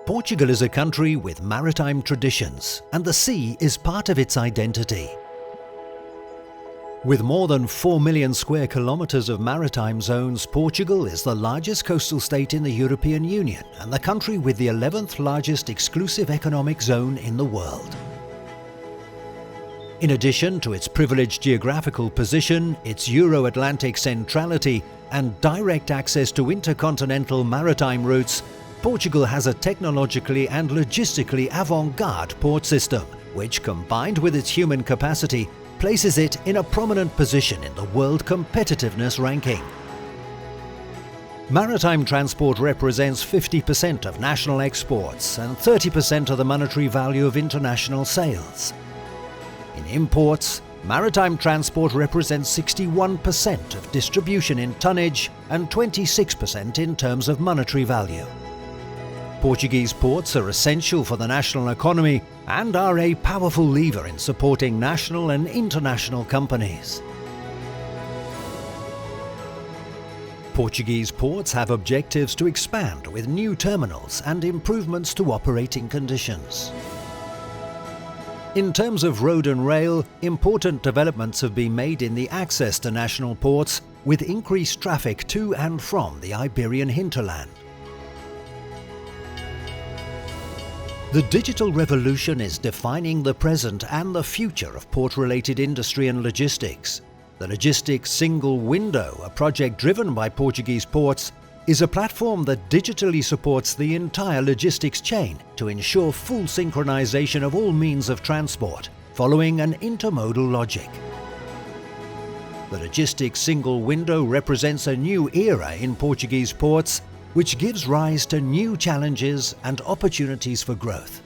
Portugal is a country with maritime traditions, and the sea is part of its identity. With more than 4 million square kilometers of maritime zones, Portugal is the largest coastal state in the European Union and the country with the 11th largest exclusive economic zone in the world. In addition to its privileged geographical position, its Euro-Atlantic centrality and direct access to intercontinental maritime routes, Portugal has a technologically and logistically avant-garde port system, which, combined with its human capacity, places it in a prominent position in the world competitiveness ranking. Maritime transport represents 50% of national exports and 30% of the monetary value of international sales. In imports, maritime transport represents 61% of distribution in tonnage and 26% in terms of monetary value. Portuguese ports are essential for the national economy and are a powerful lever in supporting national and international companies. Portuguese ports have objectives to expand with new terminals and improvements to operating conditions. In terms of road and rail, important developments have been made in the access to national ports, with increased traffic to and from the Iberian hinterland. The digital revolution is defining the present and the future of port-related industry and logistics. The Logistics Single Window, a project driven by Portuguese ports, is a platform that digitally supports the entire logistics chain to ensure full synchronization of all means of transport, following an intermodal logic. The Logistics Single Window represents a new era in Portuguese ports, which gives rise to new challenges and opportunities for growth.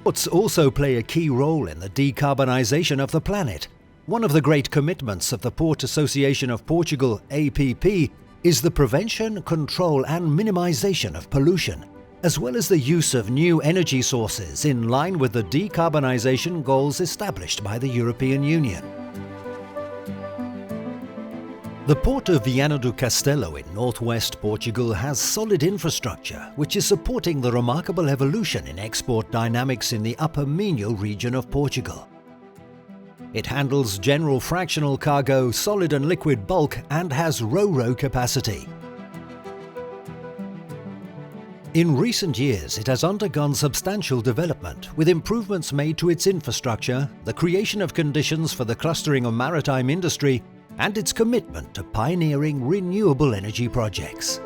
Ports also play a key role in the decarbonization of the planet. One of the great commitments of the Port Association of Portugal, APP, is the prevention, control and minimization of pollution, as well as the use of new energy sources in line with the decarbonization goals established by the European Union. The port of Viana do Castelo in northwest Portugal has solid infrastructure, which is supporting the remarkable evolution in export dynamics in the Upper Minho region of Portugal. It handles general fractional cargo, solid and liquid bulk, and has ro-ro capacity. In recent years, it has undergone substantial development, with improvements made to its infrastructure, the creation of conditions for the clustering of maritime industry, and its commitment to pioneering renewable energy projects.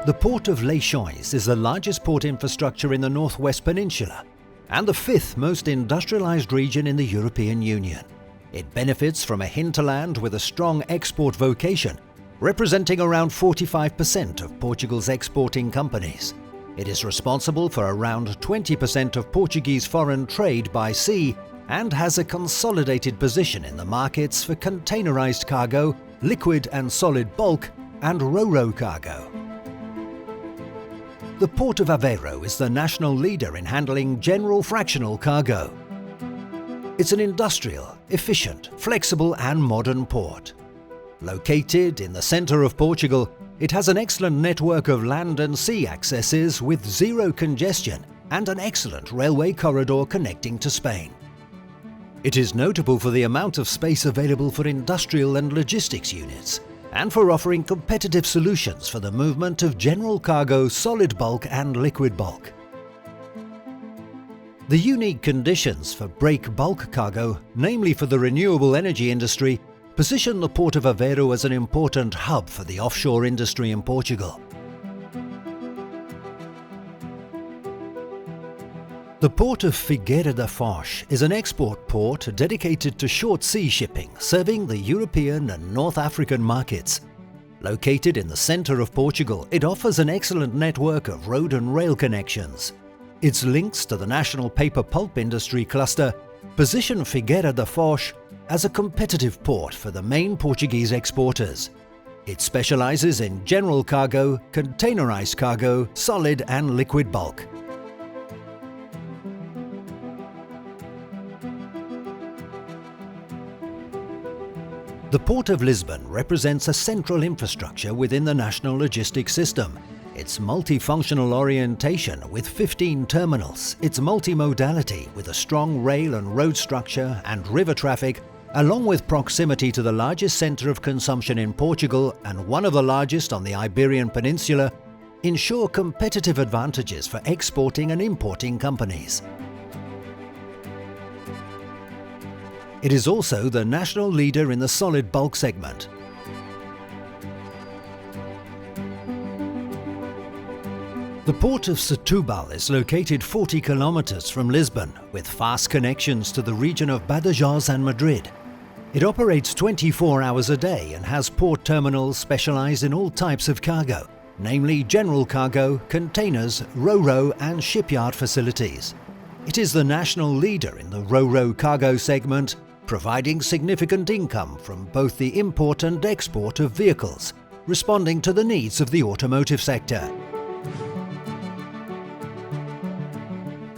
The Port of Leixões is the largest port infrastructure in the Northwest Peninsula and the fifth most industrialized region in the European Union. It benefits from a hinterland with a strong export vocation, representing around 45% of Portugal's exporting companies. It is responsible for around 20% of Portuguese foreign trade by sea and has a consolidated position in the markets for containerized cargo, liquid and solid bulk, and ro-ro cargo. The Port of Aveiro is the national leader in handling general fractional cargo. It's an industrial, efficient, flexible and modern port. Located in the center of Portugal, it has an excellent network of land and sea accesses with zero congestion and an excellent railway corridor connecting to Spain. It is notable for the amount of space available for industrial and logistics units, and for offering competitive solutions for the movement of general cargo, solid bulk and liquid bulk. The unique conditions for break bulk cargo, namely for the renewable energy industry, position the Port of Aveiro as an important hub for the offshore industry in Portugal. The port of Figueira da Foz is an export port dedicated to short sea shipping, serving the European and North African markets. Located in the center of Portugal, it offers an excellent network of road and rail connections. Its links to the national paper pulp industry cluster position Figueira da Foz as a competitive port for the main Portuguese exporters. It specializes in general cargo, containerized cargo, solid and liquid bulk. The Port of Lisbon represents a central infrastructure within the national logistics system. Its multifunctional orientation with 15 terminals, its multimodality with a strong rail and road structure and river traffic, along with proximity to the largest centre of consumption in Portugal and one of the largest on the Iberian Peninsula, ensure competitive advantages for exporting and importing companies. It is also the national leader in the solid bulk segment. The port of Setúbal is located 40 kilometers from Lisbon, with fast connections to the region of Badajoz and Madrid. It operates 24 hours a day and has port terminals specialized in all types of cargo, namely general cargo, containers, ro-ro and shipyard facilities. It is the national leader in the ro-ro cargo segment, providing significant income from both the import and export of vehicles, responding to the needs of the automotive sector.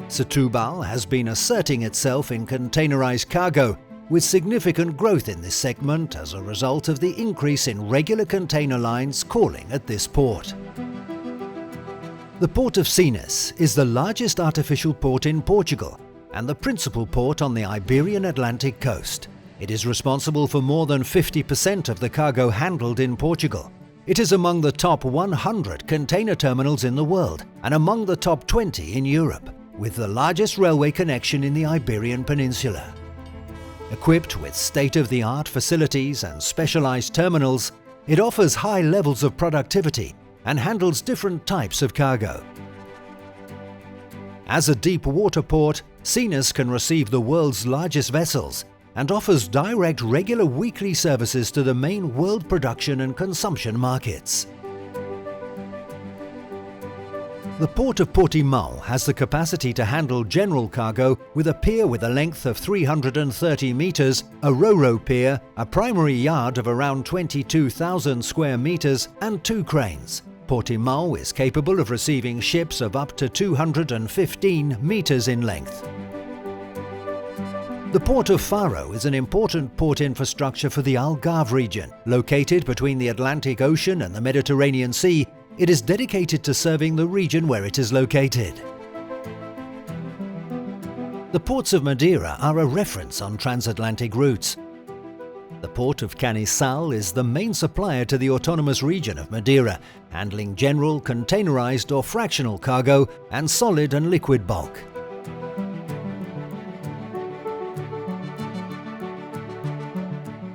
Setúbal has been asserting itself in containerized cargo, with significant growth in this segment as a result of the increase in regular container lines calling at this port. The port of Sines is the largest artificial port in Portugal and the principal port on the Iberian Atlantic coast. It is responsible for more than 50% of the cargo handled in Portugal. It is among the top 100 container terminals in the world and among the top 20 in Europe, with the largest railway connection in the Iberian Peninsula. Equipped with state-of-the-art facilities and specialized terminals, it offers high levels of productivity and handles different types of cargo. As a deep water port, Sines can receive the world's largest vessels and offers direct regular weekly services to the main world production and consumption markets. The port of Portimão has the capacity to handle general cargo with a pier with a length of 330 meters, a ro-ro pier, a primary yard of around 22,000 square meters and 2 cranes. Portimão is capable of receiving ships of up to 215 meters in length. The port of Faro is an important port infrastructure for the Algarve region. Located between the Atlantic Ocean and the Mediterranean Sea, it is dedicated to serving the region where it is located. The ports of Madeira are a reference on transatlantic routes. The port of Canissal is the main supplier to the autonomous region of Madeira, handling general, containerized or fractional cargo and solid and liquid bulk.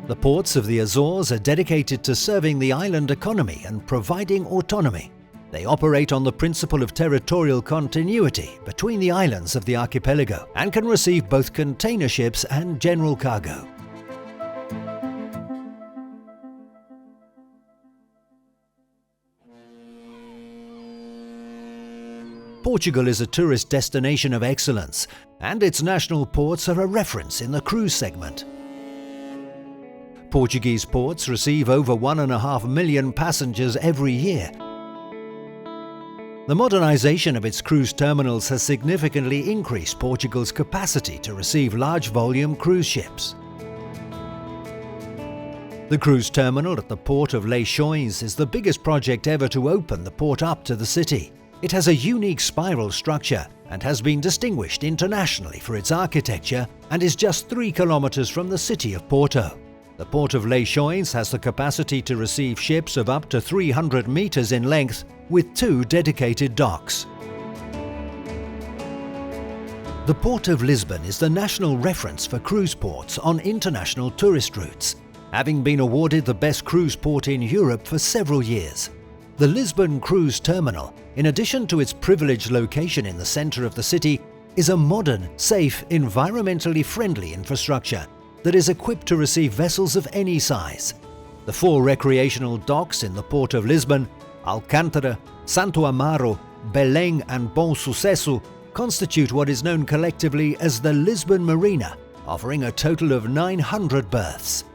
The ports of the Azores are dedicated to serving the island economy and providing autonomy. They operate on the principle of territorial continuity between the islands of the archipelago and can receive both container ships and general cargo. Portugal is a tourist destination of excellence, and its national ports are a reference in the cruise segment. Portuguese ports receive over 1.5 million passengers every year. The modernization of its cruise terminals has significantly increased Portugal's capacity to receive large volume cruise ships. The cruise terminal at the port of Leixões is the biggest project ever to open the port up to the city. It has a unique spiral structure and has been distinguished internationally for its architecture and is just 3 kilometers from the city of Porto. The port of Leixões has the capacity to receive ships of up to 300 meters in length with 2 dedicated docks. The Port of Lisbon is the national reference for cruise ports on international tourist routes, having been awarded the best cruise port in Europe for several years. The Lisbon Cruise Terminal, in addition to its privileged location in the center of the city, is a modern, safe, environmentally friendly infrastructure that is equipped to receive vessels of any size. The 4 recreational docks in the Port of Lisbon, Alcântara, Santo Amaro, Belém and Bom Sucesso, constitute what is known collectively as the Lisbon Marina, offering a total of 900 berths.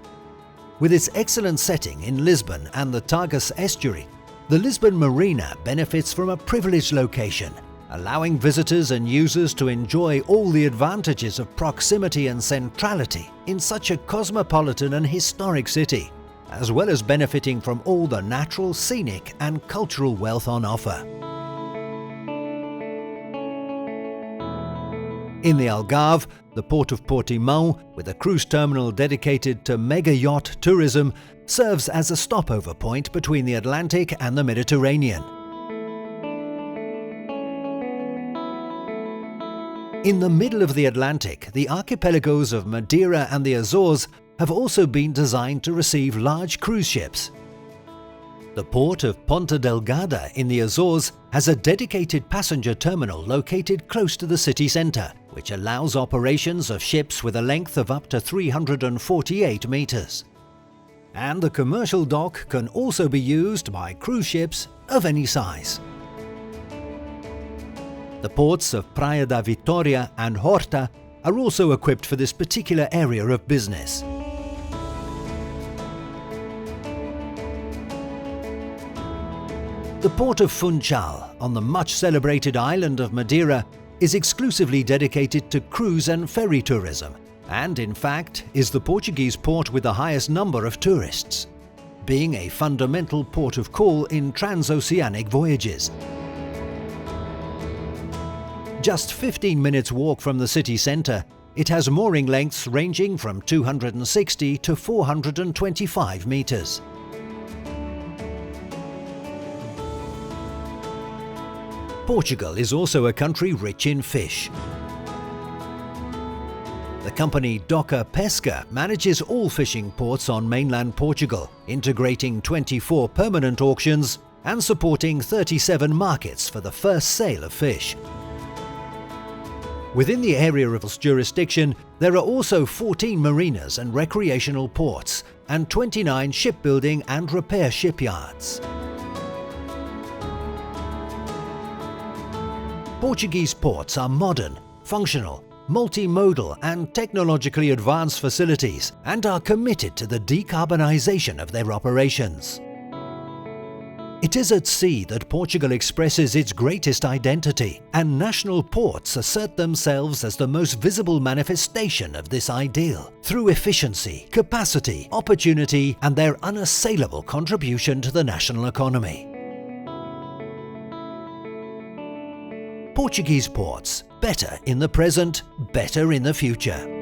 With its excellent setting in Lisbon and the Tagus estuary, the Lisbon Marina benefits from a privileged location, allowing visitors and users to enjoy all the advantages of proximity and centrality in such a cosmopolitan and historic city, as well as benefiting from all the natural, scenic and cultural wealth on offer. In the Algarve, the port of Portimão, with a cruise terminal dedicated to mega yacht tourism, serves as a stopover point between the Atlantic and the Mediterranean. In the middle of the Atlantic, the archipelagos of Madeira and the Azores have also been designed to receive large cruise ships. The port of Ponta Delgada in the Azores has a dedicated passenger terminal located close to the city centre, which allows operations of ships with a length of up to 348 metres. And the commercial dock can also be used by cruise ships of any size. The ports of Praia da Vitória and Horta are also equipped for this particular area of business. The port of Funchal, on the much-celebrated island of Madeira, is exclusively dedicated to cruise and ferry tourism, and in fact is the Portuguese port with the highest number of tourists, being a fundamental port of call in transoceanic voyages. Just 15 minutes walk from the city centre, it has mooring lengths ranging from 260 to 425 metres. Portugal is also a country rich in fish. The company Doca Pesca manages all fishing ports on mainland Portugal, integrating 24 permanent auctions and supporting 37 markets for the first sale of fish. Within the area of its jurisdiction, there are also 14 marinas and recreational ports and 29 shipbuilding and repair shipyards. Portuguese ports are modern, functional, multimodal and technologically advanced facilities and are committed to the decarbonisation of their operations. It is at sea that Portugal expresses its greatest identity, and national ports assert themselves as the most visible manifestation of this ideal, through efficiency, capacity, opportunity and their unassailable contribution to the national economy. Portuguese ports, better in the present, better in the future.